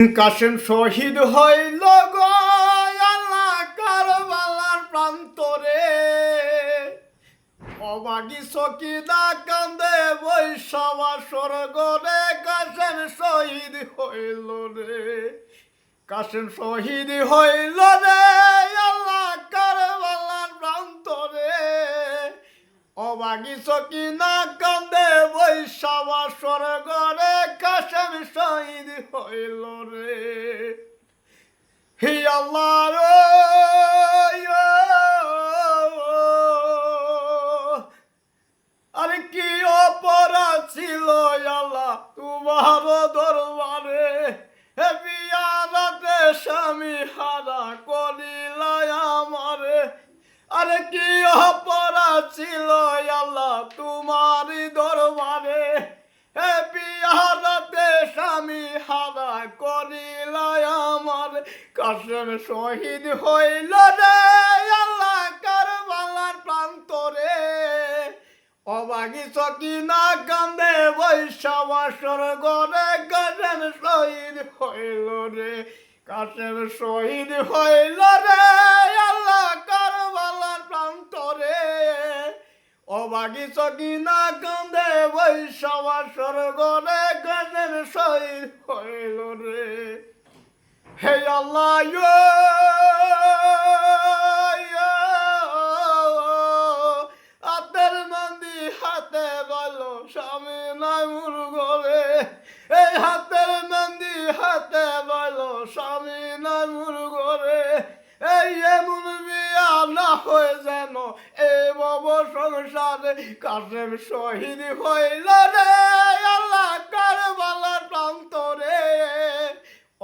কাশেম শহীদ হইল গো আল্লাহ কারবালার প্রান্তরে, অবাগি সকিনা কান্দে বৈশাবা স্বর্গরে। কাশেম শহীদ হইল রে, কাশেম শহীদ হইল রে আল্লাহ কারবালার প্রান্তরে, অবাগি সকিনা কান্দে বৈশাবা স্বর্গরে। কাশেম শহীদ হইল রে। হে আল্লাহ রে, আরে কি অপরাধ ছিল আল্লাহ তোমার দরবারে। হে বিয়ারাতে স্বামী হারা করিলাই আমারে। আরে কি অপরাধ ছিল আল্লাহ তোমারই দরবারে। হে বিয়ারাতে স্বামী হারা করিলাই আমার। কাশেম শহীদ হইল রে আল্লাহ কারবালার প্রান্তরে, অবাগি সকিনা কান্দে বৈশাবা স্বর্গরে। কাশেম শহীদ হইল রে, কাশেম শহীদ হইল রে আল্লাহ কারবালার প্রান্তরে, অবাগি সকিনা কান্দে বৈশাবা স্বর্গরে। কাশেম শহীদ হইল রে। হে আল্লাহ হাতের মন্দি হাতে গেল স্বামী নাই মুর ঘরে। এই হাতের মন্দি হাতে গেল স্বামী নাই মুর ঘরে। এই এমন বিয়া না হয়ে যেন এই বব সংসারে। কাশেম শহীদ হইল রে আল্লাহ কারবালার প্রান্তরে,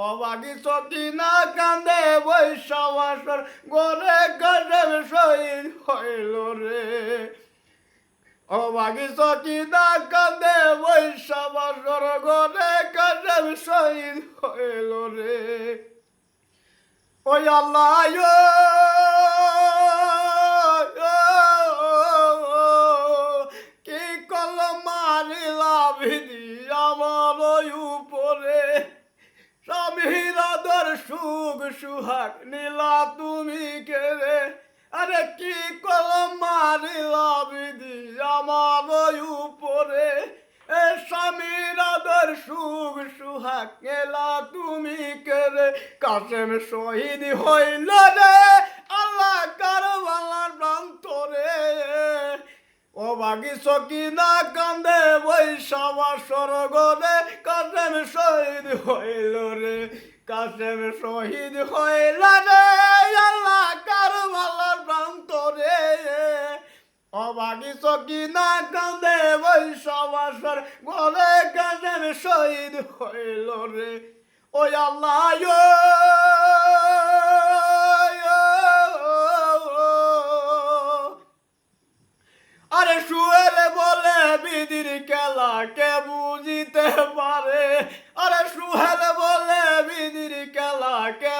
অবাগি সকিনা কান্দে বৈশাবা স্বর্গরে। কাশেম শহীদ হইল রে, অবাগি সকিনা কান্দে বৈশাবা স্বর্গরে। কাশেম শহীদ হইল রে। ওই আল্লাহ কি কল মারিলা বিধি আমার উপরে। স্বামীর আদর সুখ সুহাগ নীলা তুমি কেড়ে। আরে কি কলম মারিলা বিধি আমার উপরে। এ স্বামীর আদর সুখ সুহাগ নীলা তুমি কেড়ে। কাশেম শহীদ হইল রে আল্লাহ কারবালার প্রান্তরে, অবাগি সকিনা কান্দে বৈশাবা স্বর্গরে। কাশেম শহীদ হইল রে, কাশেম শহীদ হইল রে আল্লাহ কারবালার প্রান্তরে, অবাগি সকিনা কান্দে বৈশাবা স্বর্গরে। কাশেম শহীদ হইল রে। ওই আল্লাহ আরে সুহেল বলে বিধির খেলা কে বুঝিতে পারে। আরে সুহেল বলে বিধির খেলা কে